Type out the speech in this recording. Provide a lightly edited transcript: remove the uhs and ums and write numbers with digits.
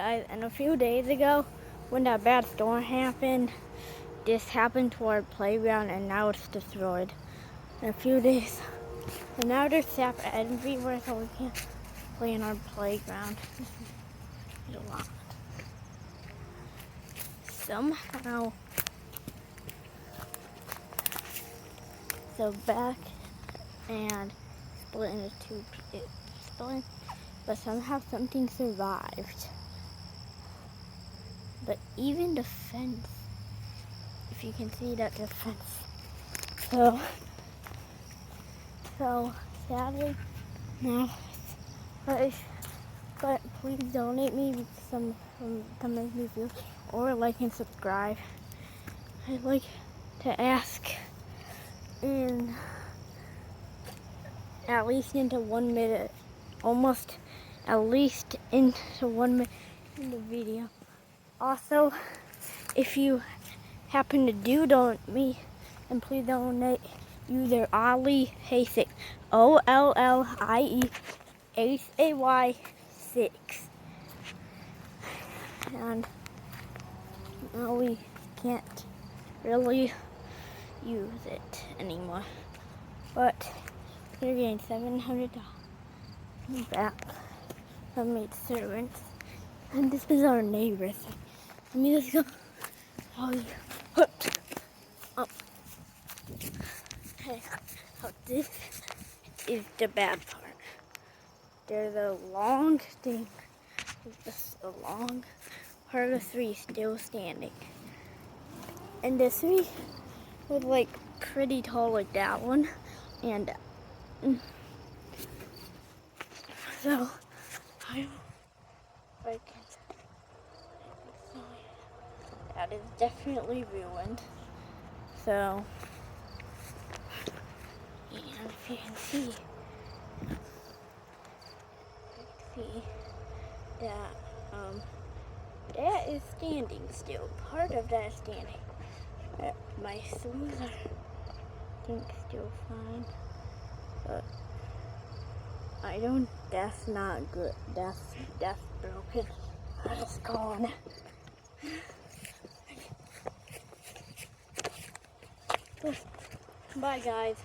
guys, and a few days ago, when that bad storm happened, this happened to our playground, and now it's destroyed. In a few days, and now there's sap everywhere, so we can't play in our playground. This is a lot. Somehow, so back and split into two pieces. But somehow something survived. But even the fence, if you can see that the fence. So sadly, now, but please donate me some to make me feel, or like and subscribe. I'd like to ask in at least into 1 minute, almost at least into 1 minute in the video. Also, if you happen to donate me, and please donate user Ollie Haysay, OLLIEHAY6. And now we can't really use it anymore. But we're getting $700 back from maid servants. And this is our neighbors. Let me just go. Oh, you hooked up. Okay, so this is the bad part. There's a long thing, just a long part of the tree still standing. And the tree was like pretty tall, like that one. And so I can. That is definitely ruined. So, and if you can see that that is standing still. Part of that is standing. My shoes are, I think, still fine, but I don't. That's not good. That's broken. It's gone. Bye, guys.